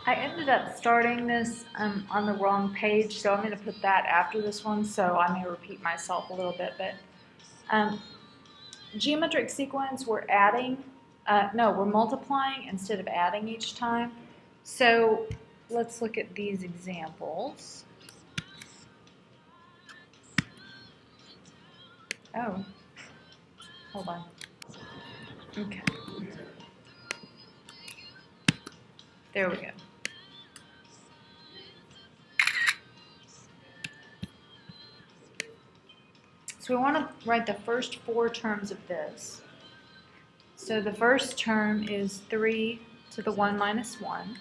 I ended up starting this on the wrong page, so I'm going to put that after this one, so I may repeat myself a little bit. But geometric sequence, we're adding, no, we're multiplying instead of adding each time. So let's look at these examples. Oh, hold on. Okay. There we go. So we want to write the first four terms of this. So the first term is 3 to the 1 minus 1,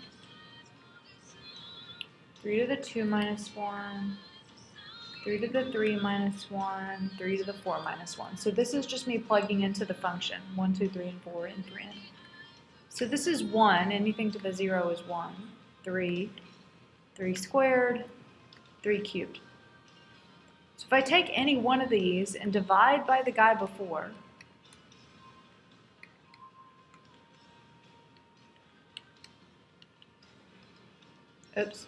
3 to the 2 minus 1, 3 to the 3 minus 1, 3 to the 4 minus 1. So this is just me plugging into the function, 1, 2, 3, and 4, and 3. So this is 1, anything to the 0 is 1, 3, 3 squared, 3 cubed. So if I take any one of these and divide by the guy before, oops,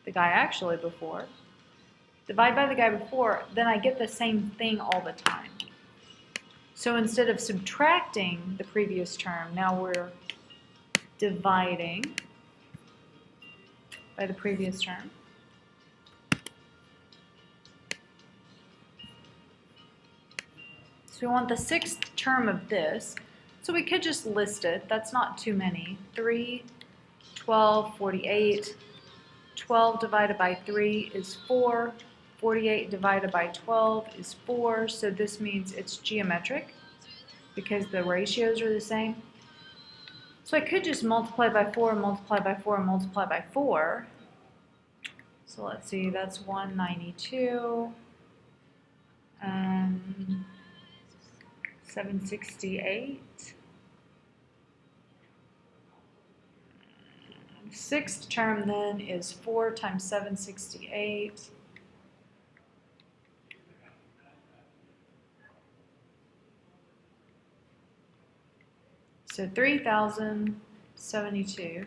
the guy actually before, divide by the guy before, then I get the same thing all the time. So instead of subtracting the previous term, now we're dividing by the previous term. So we want the sixth term of this, so we could just list it. That's not too many. 3, 12, 48. 12 divided by 3 is 4. 48 divided by 12 is 4. So this means it's geometric because the ratios are the same. So I could just multiply by 4, multiply by 4, multiply by 4. So let's see, that's 192. 768. Sixth term then is 4 times 768. So 3072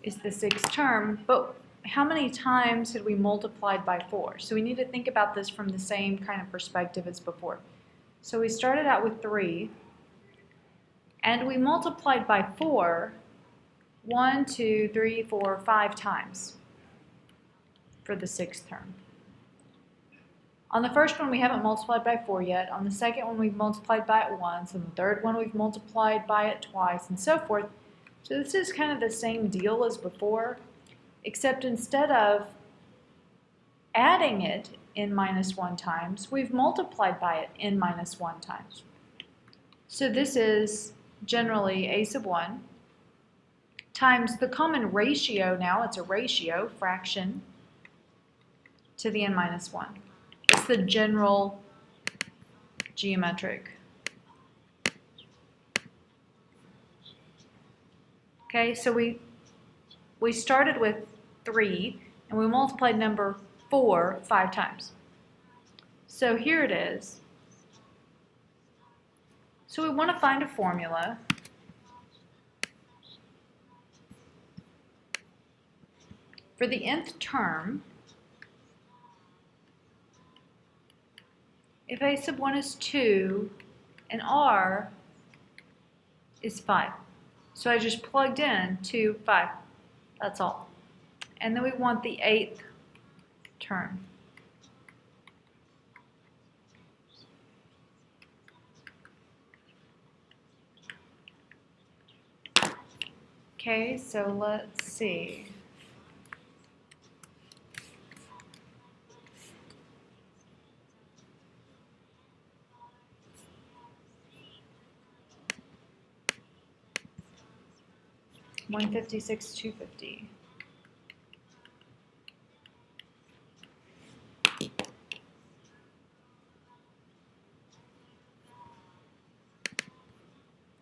is the sixth term, but how many times had we multiplied by 4? So we need to think about this from the same kind of perspective as before. So we started out with 3, and we multiplied by 4 1, 2, 3, 4, 5 times for the sixth term. On the first one, we haven't multiplied by 4 yet. On the second one, we've multiplied by it once. On the third one, we've multiplied by it twice, and so forth. So this is kind of the same deal as before, except instead of adding it n minus 1 times, we've multiplied by it n minus 1 times. So this is generally a sub 1 times the common ratio. Now it's a ratio, fraction, to the n minus 1. It's the general geometric. Okay, so we started with 3, and we multiplied number 4 5 times. So here it is. So we want to find a formula for the nth term. If a sub 1 is 2 and r is 5. So I just plugged in 2, 5. That's all. And then we want the 8th term. Okay, so let's see. $156, $250.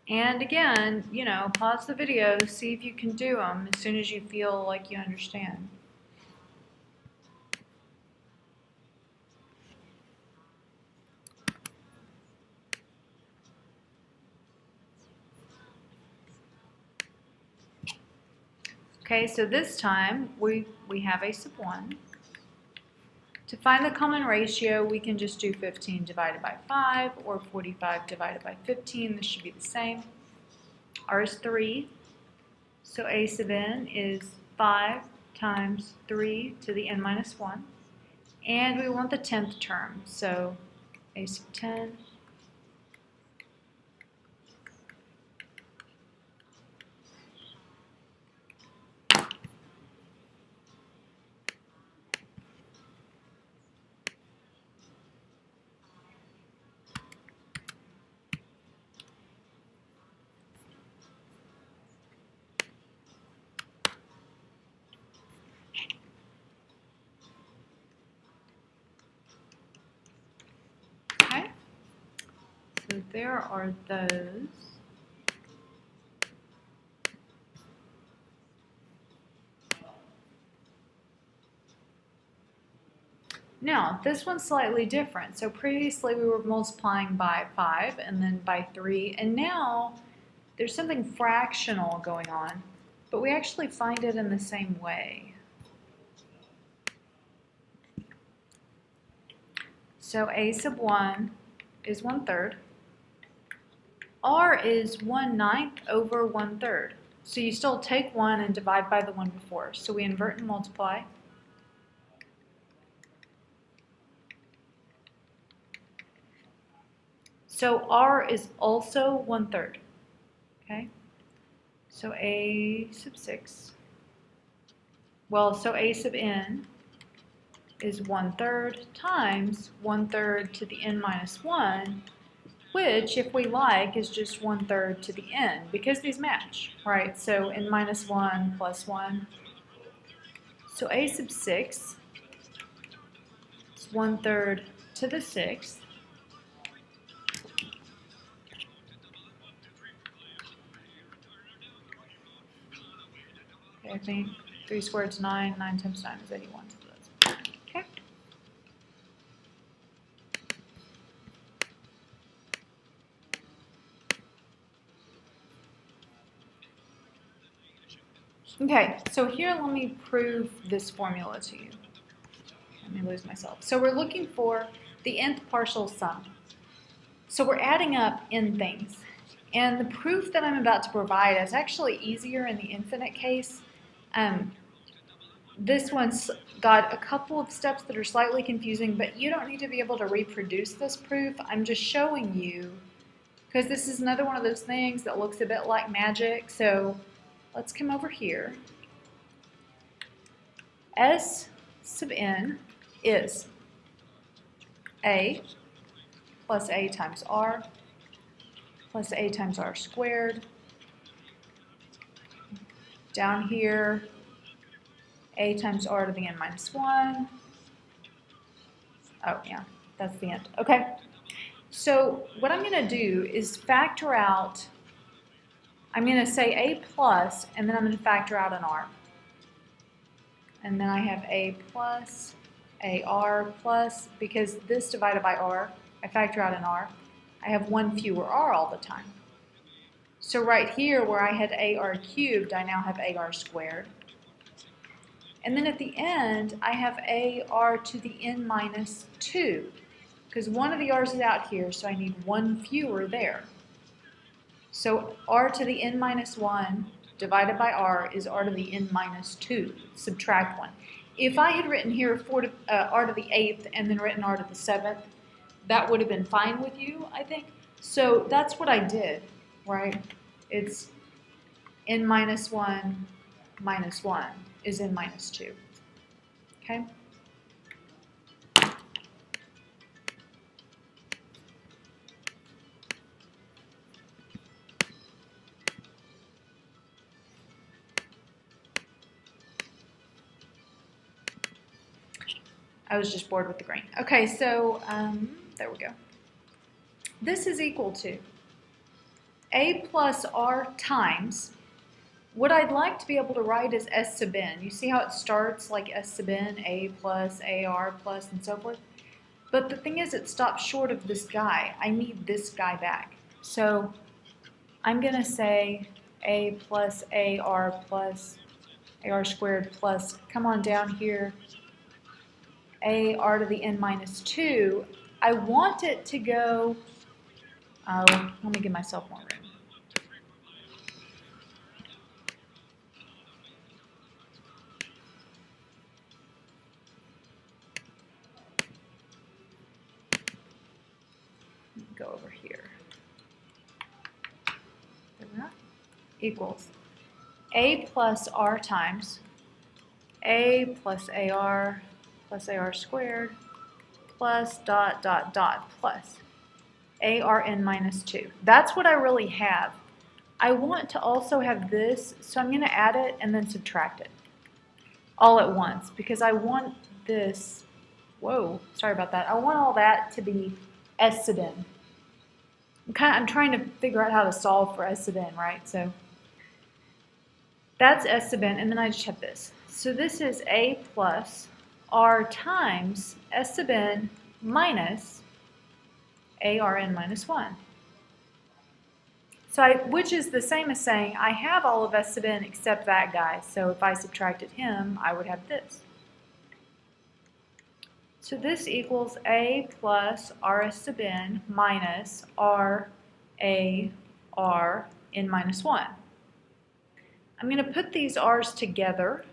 And again, you know, pause the video, see if you can do them as soon as you feel like you understand. Okay, so this time we have a sub 1. To find the common ratio, we can just do 15 divided by 5 or 45 divided by 15. This should be the same. R is 3, so a sub n is 5 times 3 to the n minus 1. And we want the 10th term, so a sub 10 Okay, so there are those. Now, this one's slightly different. So previously we were multiplying by 5 and then by 3, and now there's something fractional going on, but we actually find it in the same way. So a sub 1 is 1/3. R is 1/9 over 1/3. So you still take 1 and divide by the one before. So we invert and multiply. So R is also 1/3. Okay? So a sub 6. Well, so a sub n is 1/3 times 1/3 to the n minus 1, which, if we like, is just 1/3 to the n, because these match, right? So n minus 1 plus 1. So a sub 6 is 1/3 to the 6th. Okay, I think 3 squared is 9, 9 times 9 is 81. So that's okay. Okay, so here let me prove this formula to you. Let me lose myself. So we're looking for the nth partial sum. So we're adding up n things. And the proof that I'm about to provide is actually easier in the infinite case. This one's got a couple of steps that are slightly confusing, but you don't need to be able to reproduce this proof. I'm just showing you, because this is another one of those things that looks a bit like magic. So let's come over here. S sub n is a plus a times r plus a times r squared. Down here, a times r to the n minus 1. Oh, yeah, that's the end. Okay, so what I'm going to do is factor out, I'm going to say a plus, and then I'm going to factor out an r. And then I have a plus, a r plus, because this divided by r, I factor out an r, I have one fewer r all the time. So right here where I had ar cubed, I now have ar squared. And then at the end, I have ar to the n minus 2, because one of the r's is out here, so I need one fewer there. So r to the n minus 1 divided by r is r to the n minus 2. Subtract 1. If I had written here r to the 8th and then written r to the 7th, that would have been fine with you, I think. So that's what I did, right? It's n minus 1 minus 1 is n minus 2. Okay? I was just bored with the green. Okay, so there we go. This is equal to a plus r times, what I'd like to be able to write is s sub n. You see how it starts like s sub n, a plus, ar plus, and so forth? But the thing is, it stops short of this guy. I need this guy back. So I'm going to say a plus, ar plus, AR squared plus, come on down here, AR to the n minus 2. I want it to go, let me give myself more room. Go over here. Equals A plus R times A plus AR squared plus dot dot dot plus ARN minus 2. That's what I really have. I want to also have this, so I'm going to add it and then subtract it all at once because I want this, whoa, sorry about that. I want all that to be S sub n. I'm trying to figure out how to solve for S sub n, right? So that's S sub n, and then I just have this. So this is A plus R times S sub n minus ARN minus 1. So which is the same as saying I have all of S sub n except that guy. So if I subtracted him, I would have this. So this equals A plus RS sub n minus R A R n minus 1. I'm going to put these r's together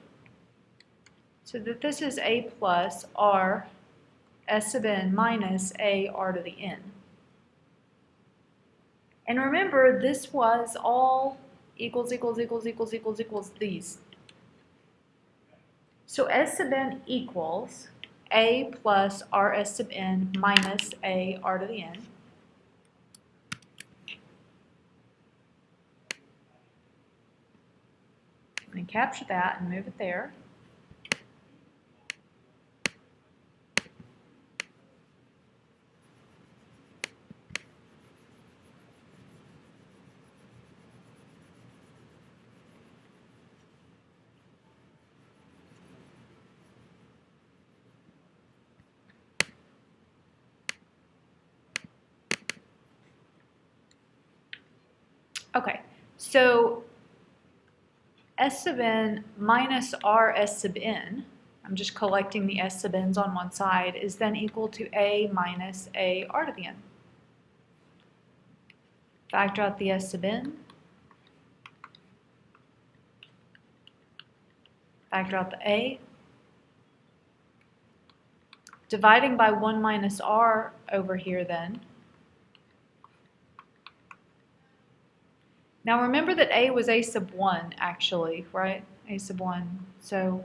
so that this is A plus R S sub n minus A R to the n. And remember, this was all equals these. So S sub n equals A plus RS sub n minus A R to the n. I'm going to capture that and move it there. Okay, so S sub n minus R S sub n, I'm just collecting the S sub n's on one side, is then equal to A minus A R to the n. Factor out the S sub n. Factor out the A. Dividing by 1 minus R over here then. Now remember that A was A sub 1 actually, right? A sub 1. So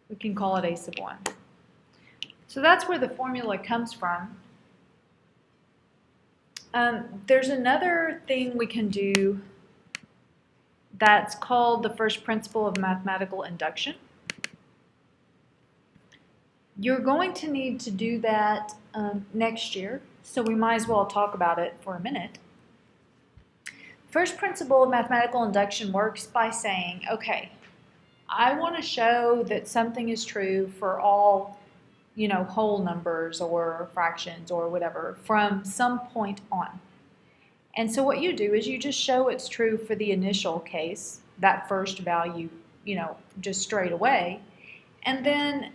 we can call it A sub 1. So that's where the formula comes from. There's another thing we can do that's called the first principle of mathematical induction. You're going to need to do that next year, so we might as well talk about it for a minute. First principle of mathematical induction works by saying, okay, I want to show that something is true for all, whole numbers or fractions or whatever from some point on. And so what you do is you just show it's true for the initial case, that first value, just straight away. And then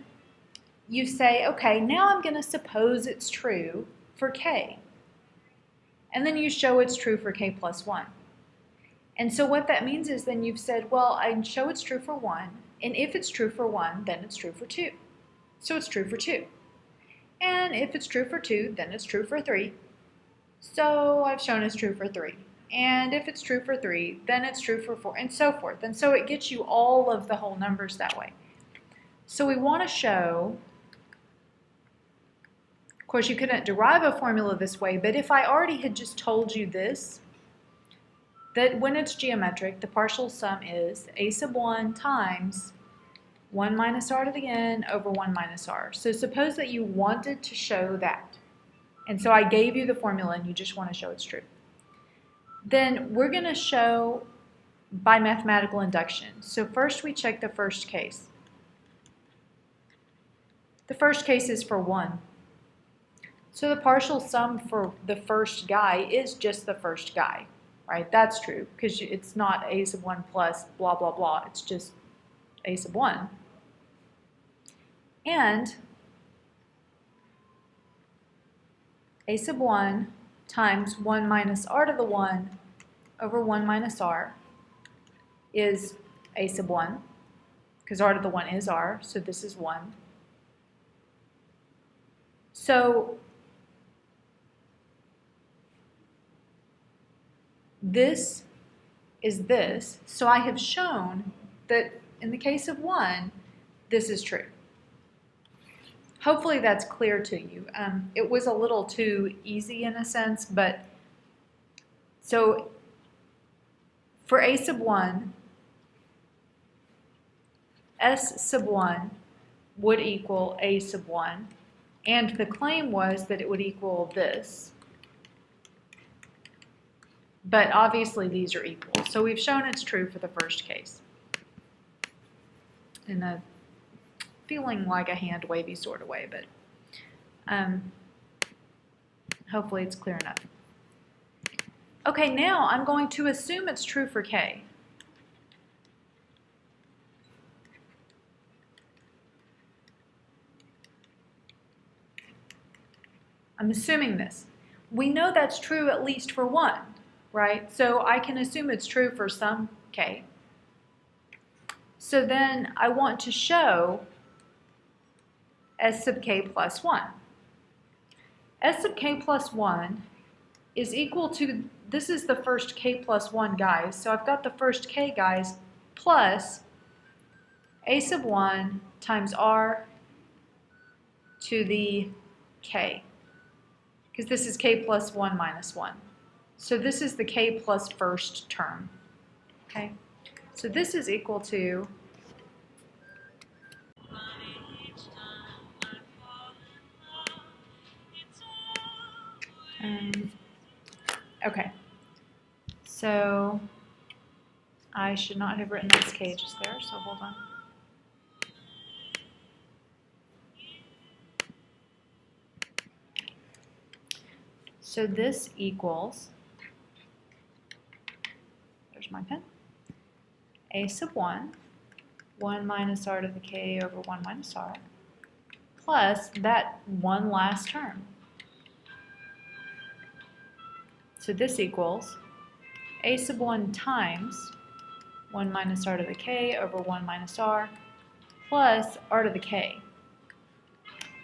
you say, okay, now I'm going to suppose it's true for k. And then you show it's true for k plus 1. And so what that means is then you've said, well, I show it's true for 1, and if it's true for 1, then it's true for 2. So it's true for 2. And if it's true for 2, then it's true for 3. So I've shown it's true for 3. And if it's true for 3, then it's true for 4, and so forth. And so it gets you all of the whole numbers that way. So we want to show, of course you couldn't derive a formula this way, but if I already had just told you this, that when it's geometric, the partial sum is A sub 1 times 1 minus r to the n over 1 minus r. So suppose that you wanted to show that. And so I gave you the formula and you just want to show it's true. Then we're going to show by mathematical induction. So first we check the first case. The first case is for 1. So the partial sum for the first guy is just the first guy. Right, that's true, because it's not A sub 1 plus blah, blah, blah. It's just a sub 1. And a sub 1 times 1 minus r to the 1 over 1 minus r is a sub 1, because r to the 1 is r, so this is 1. So this is this, so I have shown that in the case of 1, this is true. Hopefully that's clear to you. It was a little too easy in a sense, but so for a sub 1, s sub 1 would equal a sub 1, and the claim was that it would equal this. But obviously these are equal. So we've shown it's true for the first case. In a feeling like a hand wavy sort of way, but hopefully it's clear enough. Okay, now I'm going to assume it's true for k. I'm assuming this. We know that's true at least for 1, right? So I can assume it's true for some k. So then I want to show s sub k plus 1. S sub k plus 1 is equal to, this is the first k plus 1 guys, so I've got the first k guys plus a sub 1 times r to the k, because this is k plus 1 minus 1. So this is the k plus first term, okay? So this is equal to okay, so I should not have written these cages there, so hold on. So this equals, there's my pen, a sub 1, 1 minus r to the k over 1 minus r, plus that one last term. So this equals a sub 1 times 1 minus r to the k over 1 minus r plus r to the k.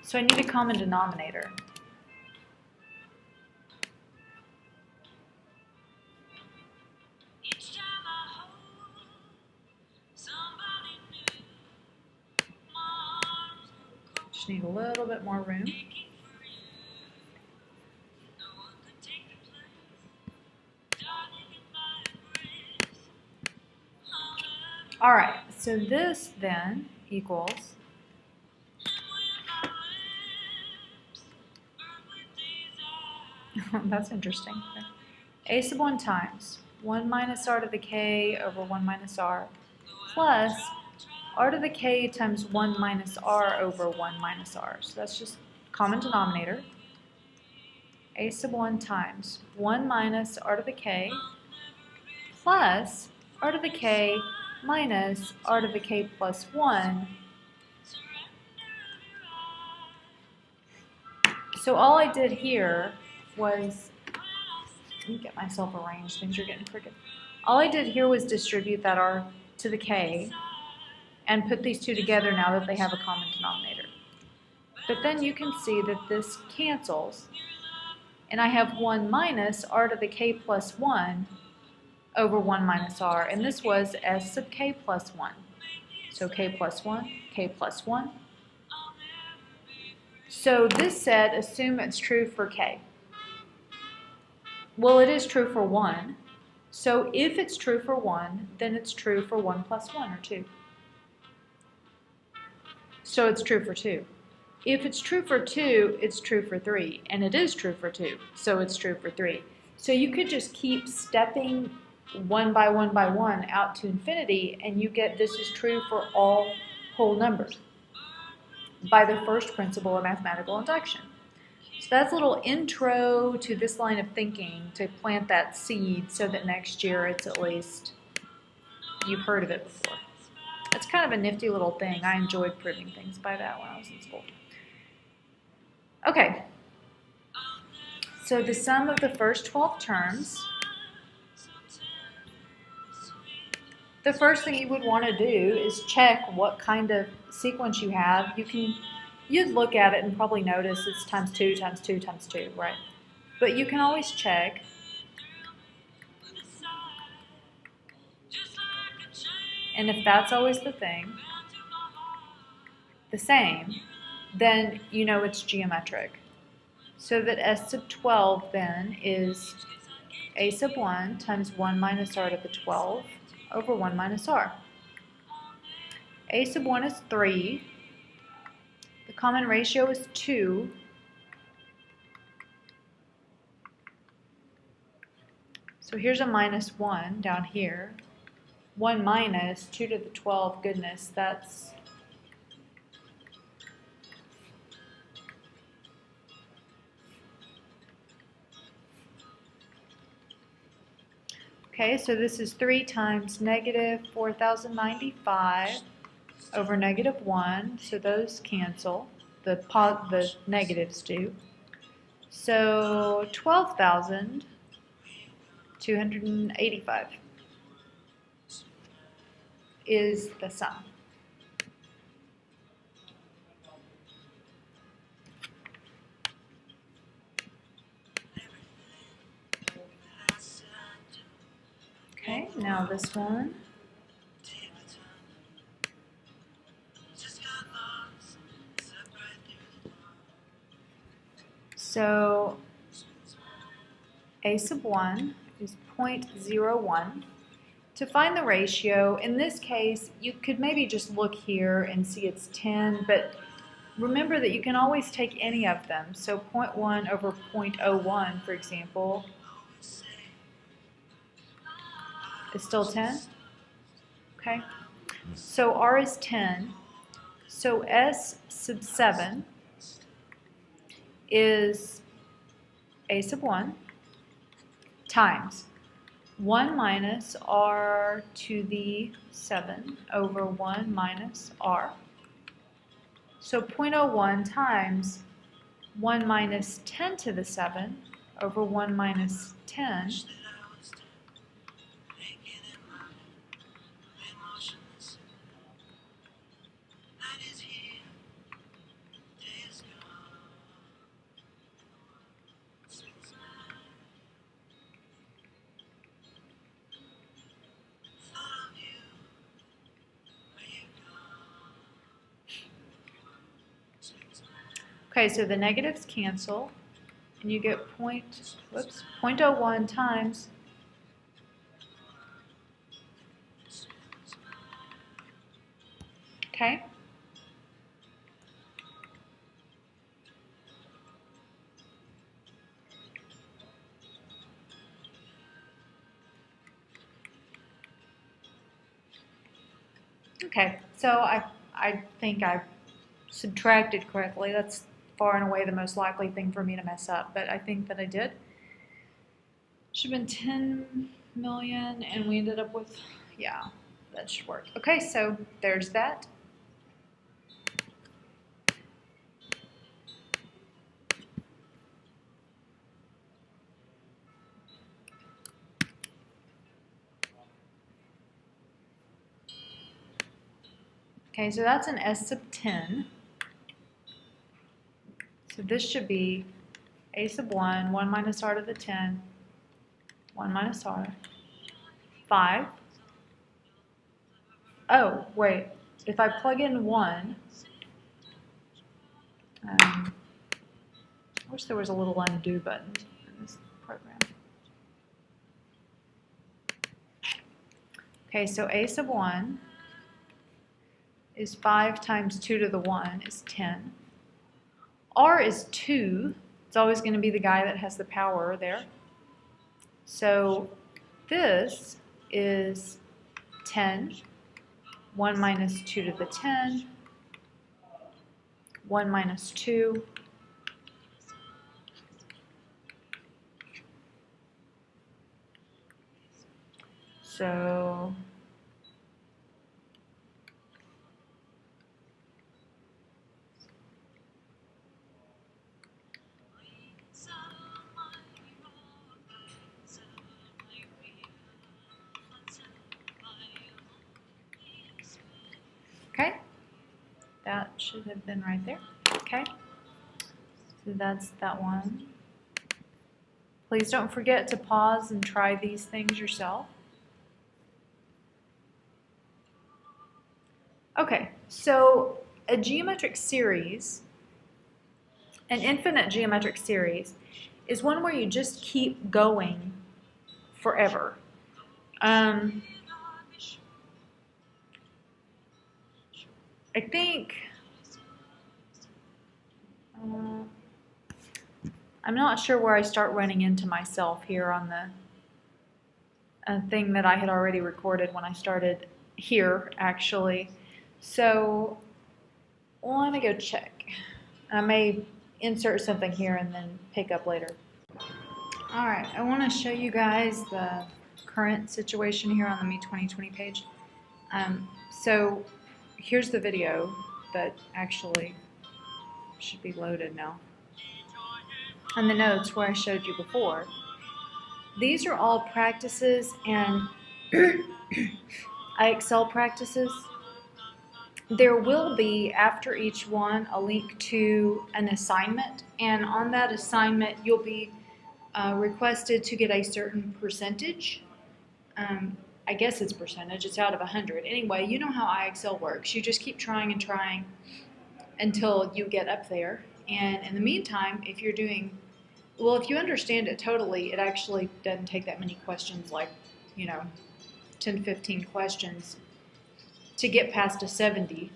So I need a common denominator. Just need a little bit more room. All right, so this then equals that's interesting. A sub 1 times 1 minus r to the k over 1 minus r plus r to the k times 1 minus r over 1 minus r. So that's just common denominator. A sub 1 times 1 minus r to the k plus r to the k minus r to the k plus 1. So all I did here was, let me get myself arranged, things are getting crooked. All I did here was distribute that r to the k and put these two together now that they have a common denominator. But then you can see that this cancels, and I have 1 minus r to the k plus 1 over 1 minus r, and this was s sub k plus 1. So k plus 1, k plus 1. So this said, assume it's true for k. Well, it is true for 1. So if it's true for 1, then it's true for 1 plus 1, or 2. So it's true for 2. If it's true for 2, it's true for 3. And it is true for 2, so it's true for 3. So you could just keep stepping 1 by 1 by 1 out to infinity, and you get this is true for all whole numbers by the first principle of mathematical induction. So that's a little intro to this line of thinking to plant that seed so that next year it's at least you've heard of it before. It's kind of a nifty little thing. I enjoyed proving things by that when I was in school. Okay, so the sum of the first 12 terms, the first thing you would want to do is check what kind of sequence you have. You'd look at it and probably notice it's times 2 times 2 times 2, right? But you can always check. And if that's always the same, then you know it's geometric. So that S sub 12 then is A sub 1 times 1 minus r to the 12 over 1 minus r. A sub 1 is 3. The common ratio is 2. So here's a minus 1 down here. 1 minus 2 to the 12, goodness, that's okay, so this is 3 times negative 4,095 over negative 1, so those cancel, the negatives do. So 12,285 is the sum. Okay, now this one. So A sub 1 is 0.01. To find the ratio, in this case, you could maybe just look here and see it's 10, but remember that you can always take any of them. So 0.1 over 0.01, for example, is still 10. Okay, so R is 10. So S sub 7 is A sub 1 times 1 minus r to the 7 over 1 minus r. So 0.01 times 1 minus 10 to the 7 over 1 minus 10. Okay, so the negatives cancel, and you get 0.01 times okay. Okay, so I think I subtracted correctly. That's far and away the most likely thing for me to mess up, but I think that I did. Should have been 10 million, and we ended up with, yeah, that should work. Okay, so there's that. Okay, so that's an S sub 10. So this should be A sub 1, 1 minus r to the 10, 1 minus r, 5. Oh, wait, if I plug in 1, I wish there was a little undo button in this program. Okay, so A sub 1 is 5 times 2 to the 1 is 10. R is 2. It's always going to be the guy that has the power there. So this is 10. 1 minus 2 to the 10. 1 minus 2. So That should have been right there. Okay, so that's that one. Please don't forget to pause and try these things yourself. Okay, so a geometric series, an infinite geometric series, is one where you just keep going forever. I think, I'm not sure where I start running into myself here on the thing that I had already recorded when I started here, actually. So let me go check. I may insert something here and then pick up later. All right, I want to show you guys the current situation here on the Me 2020 page. So here's the video that actually should be loaded now. And the notes where I showed you before. These are all practices and IXL practices. There will be, after each one, a link to an assignment, and on that assignment you'll be requested to get a certain percentage. I guess it's percentage, it's out of 100. Anyway, you know how IXL works. You just keep trying and trying until you get up there. And in the meantime, if you're doing, well, if you understand it totally, it actually doesn't take that many questions, like, 10, 15 questions to get past a 70.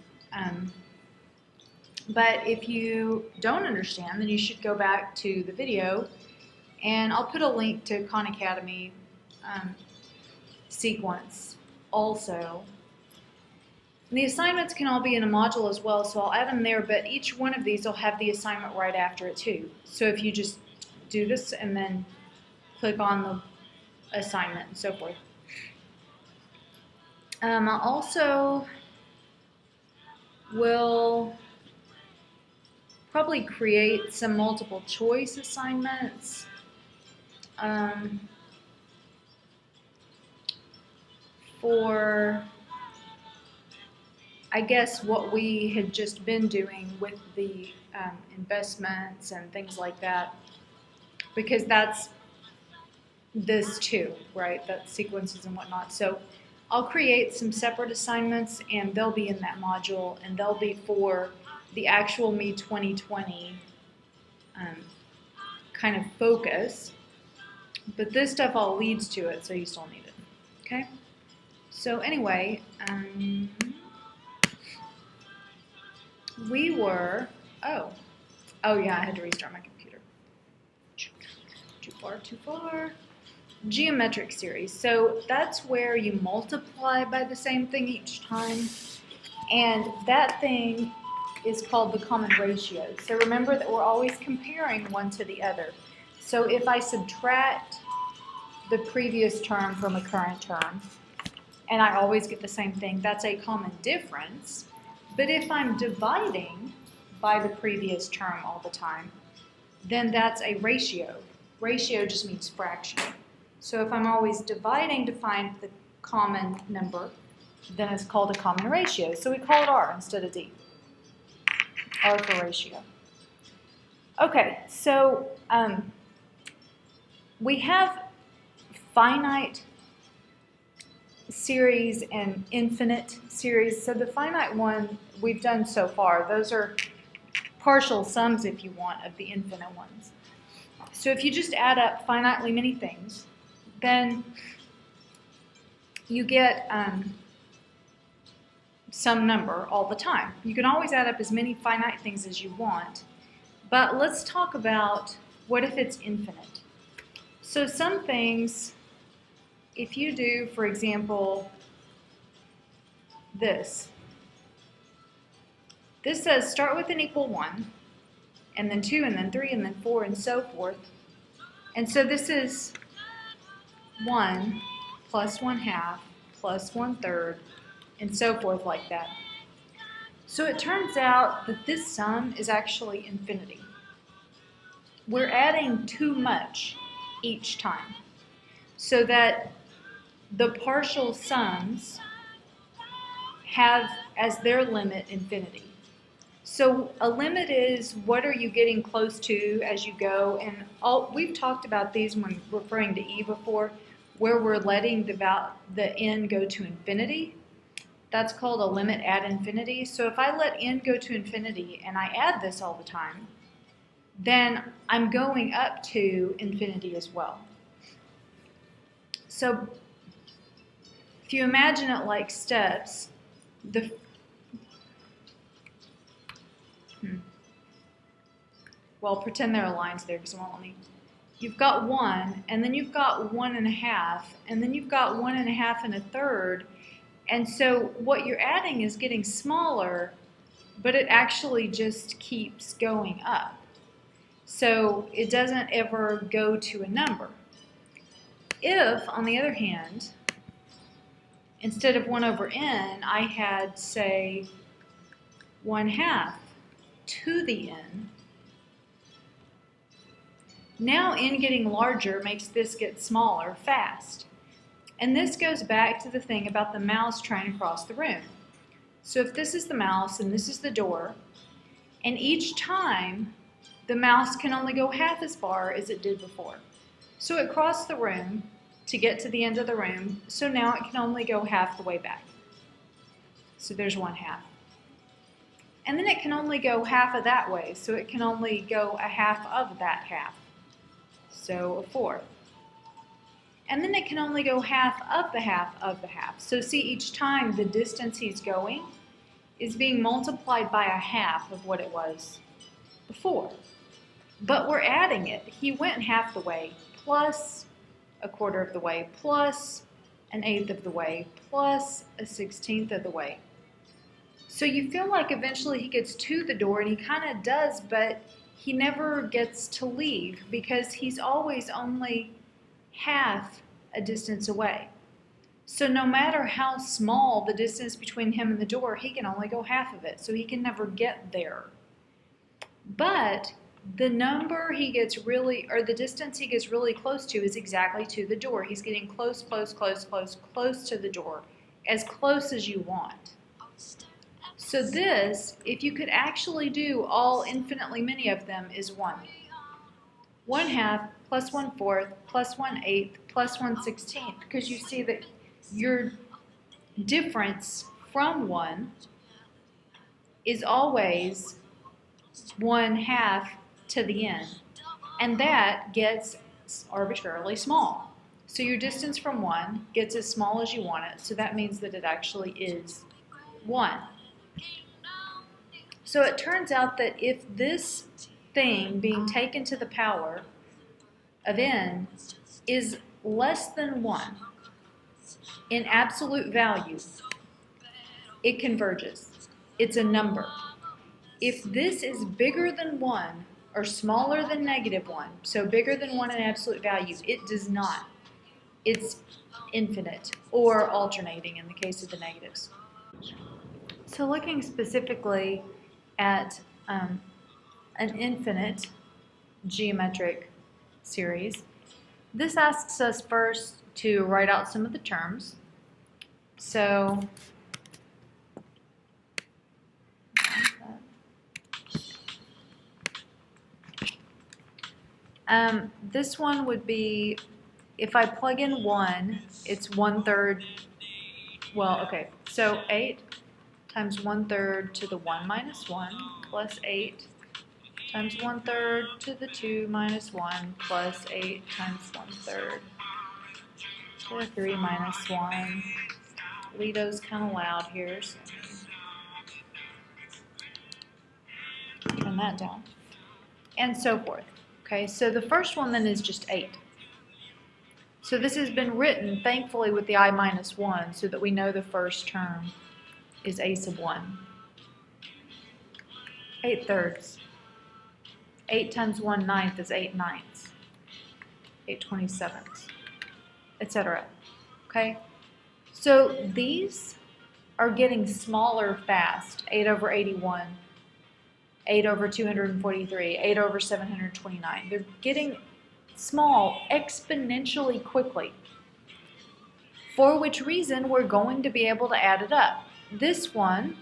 But if you don't understand, then you should go back to the video, and I'll put a link to Khan Academy sequence also. And the assignments can all be in a module as well, so I'll add them there, but each one of these will have the assignment right after it too. So if you just do this and then click on the assignment and so forth. I also will probably create some multiple choice assignments. For, I guess, what we had just been doing with the investments and things like that, because that's this too, right? That's sequences and whatnot. So I'll create some separate assignments, and they'll be in that module, and they'll be for the actual Me 2020 kind of focus. But this stuff all leads to it, so you still need it. Okay? So anyway, we were, oh yeah, I had to restart my computer. Too far. Geometric series. So that's where you multiply by the same thing each time. And that thing is called the common ratio. So remember that we're always comparing one to the other. So if I subtract the previous term from a current term, and I always get the same thing, that's a common difference. But if I'm dividing by the previous term all the time, then that's a ratio. Ratio just means fraction. So if I'm always dividing to find the common number, then it's called a common ratio. So we call it R instead of D. R for ratio. Okay, so we have finite series and infinite series. So the finite one we've done so far, those are partial sums, if you want, of the infinite ones. So if you just add up finitely many things, then you get some number all the time. You can always add up as many finite things as you want, but let's talk about what if it's infinite. So some things, if you do, for example, this says start with an equal 1, and then 2, and then 3, and then 4, and so forth. And so this is 1 plus 1/2 plus 1/3, and so forth like that. So it turns out that this sum is actually infinity. We're adding too much each time, so that the partial sums have as their limit infinity. So a limit is what are you getting close to as you go, and we've talked about these when referring to E before, where we're letting the n go to infinity. That's called a limit at infinity. So if I let n go to infinity and I add this all the time, then I'm going up to infinity as well. So if you imagine it like steps, well, pretend there are lines there because it won't let me. You've got 1, and then you've got 1.5, and then you've got 1.5 and a third. And so what you're adding is getting smaller, but it actually just keeps going up. So it doesn't ever go to a number. If, on the other hand, instead of 1 over n, I had, say, 1/2 to the n, now n getting larger makes this get smaller fast. And this goes back to the thing about the mouse trying to cross the room. So if this is the mouse and this is the door, and each time the mouse can only go half as far as it did before. So it crossed the room to get to the end of the room, so now it can only go half the way back. So there's 1/2. And then it can only go half of that way, so it can only go a half of that half. So 1/4. And then it can only go half of the half of the half. So see, each time the distance he's going is being multiplied by a half of what it was before. But we're adding it. He went half the way, plus 1/4 of the way, plus 1/8 of the way, plus 1/16 of the way. So you feel like eventually he gets to the door, and he kind of does, but he never gets to leave because he's always only half a distance away. So no matter how small the distance between him and the door, he can only go half of it, so he can never get there. But the number he gets really, or the distance he gets really close to is exactly to the door. He's getting close, close, close, close, close to the door, as close as you want. So this, if you could actually do all infinitely many of them, is 1. 1/2 plus 1/4 plus 1/8 plus 1/16, because you see that your difference from 1 is always 1/2 to the n, and that gets arbitrarily small. So your distance from 1 gets as small as you want it, so that means that it actually is 1. So it turns out that if this thing being taken to the power of n is less than 1 in absolute value, it converges. It's a number. If this is bigger than 1 or smaller than -1, so bigger than 1 in absolute value, it does not. It's infinite or alternating in the case of the negatives. So looking specifically at an infinite geometric series, this asks us first to write out some of the terms. So this one would be, if I plug in 1, it's 1/3, well, okay, so 8 times 1/3 to the 1 minus 1 plus 8 times 1/3 to the 2 minus 1 plus 8 times 1/3 to the 3 minus 1. Lito's kind of loud here, so turn that down. And so forth. Okay, so the first one then is just 8. So this has been written, thankfully, with the I minus 1, so that we know the first term is a sub 1. 8/3. 8 times 1/9 is 8/9. 8/27, etc. Okay? So these are getting smaller fast. 8/81, 8/243, 8/729. They're getting small exponentially quickly, for which reason we're going to be able to add it up. This one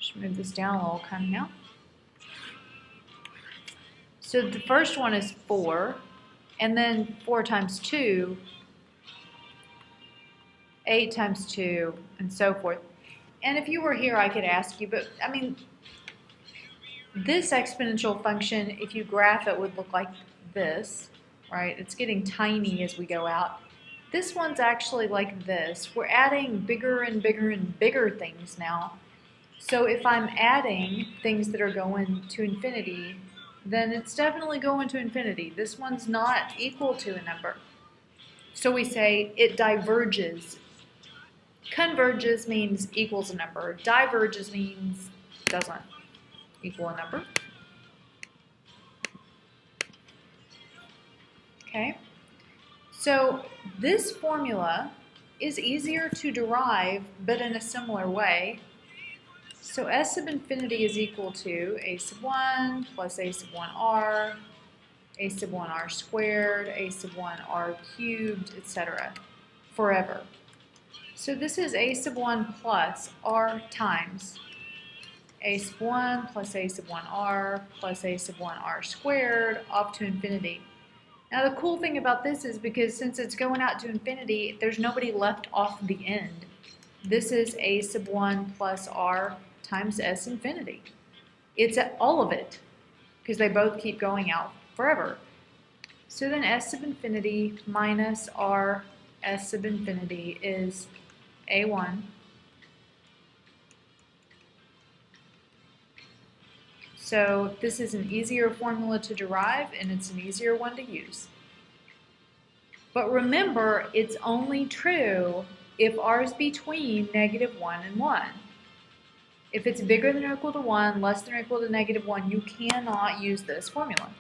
Just move this down a little kind of now. So the first one is 4, and then 4 times 2, 8 times 2, and so forth. And if you were here, I could ask you, but I mean, this exponential function, if you graph it, would look like this, right? It's getting tiny as we go out. This one's actually like this. We're adding bigger and bigger and bigger things now. So if I'm adding things that are going to infinity, then it's definitely going to infinity. This one's not equal to a number. So we say it diverges. Converges means equals a number. Diverges means doesn't equal a number. Okay, so this formula is easier to derive, but in a similar way. So S sub infinity is equal to a sub 1 plus a sub 1r, a sub 1r squared, a sub 1r cubed, etc. forever. So this is a sub 1 plus r times a sub 1 plus a sub 1r plus a sub 1r squared off to infinity. Now the cool thing about this is because since it's going out to infinity, there's nobody left off the end. This is a sub 1 plus r times s infinity. It's all of it because they both keep going out forever. So then s sub infinity minus r s sub infinity is a1 So this is an easier formula to derive, and it's an easier one to use. But remember, it's only true if r is between -1 and 1. If it's bigger than or equal to 1, less than or equal to -1, you cannot use this formula.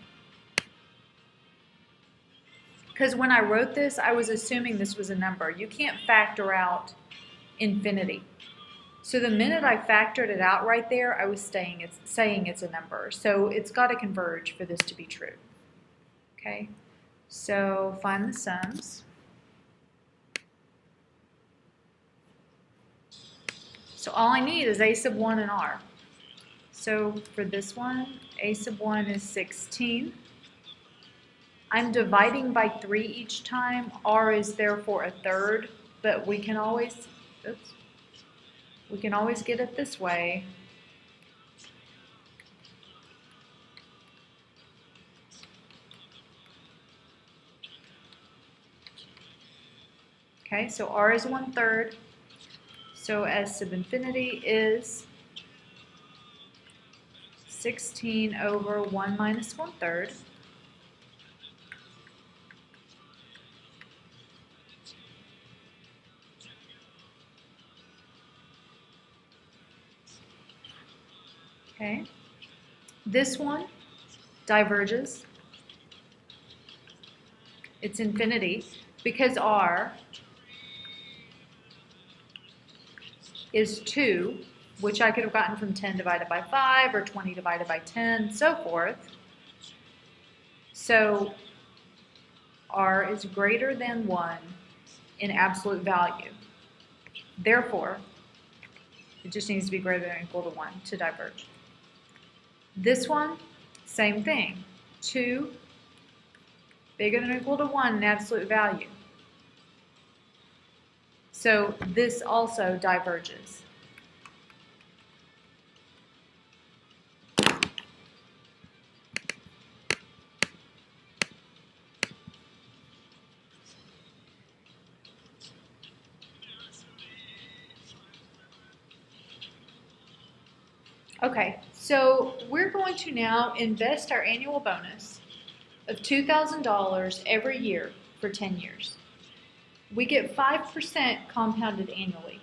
Because when I wrote this, I was assuming this was a number. You can't factor out infinity. So the minute I factored it out right there, I was saying it's a number. So it's got to converge for this to be true. Okay, so find the sums. So all I need is a sub 1 and r. So for this one, a sub 1 is 16. I'm dividing by 3 each time. R is therefore a third, but we can always, get it this way. Okay, so r is 1/3. So s sub infinity is 16 over 1 minus 1/3. Okay, this one diverges. It's infinity because r is 2, which I could have gotten from 10 divided by 5 or 20 divided by 10, so forth. So r is greater than 1 in absolute value. Therefore, it just needs to be greater than or equal to 1 to diverge. This one, same thing. 2 bigger than or equal to 1 in absolute value. So this also diverges. Okay, so we're going to now invest our annual bonus of $2,000 every year for 10 years. We get 5% compounded annually.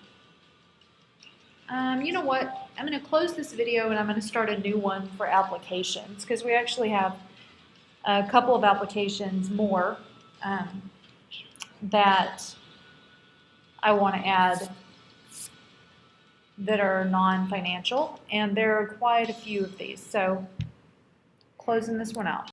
You know what? I'm going to close this video and I'm going to start a new one for applications because we actually have a couple of applications more that I want to add that are non-financial, and there are quite a few of these. So closing this one out.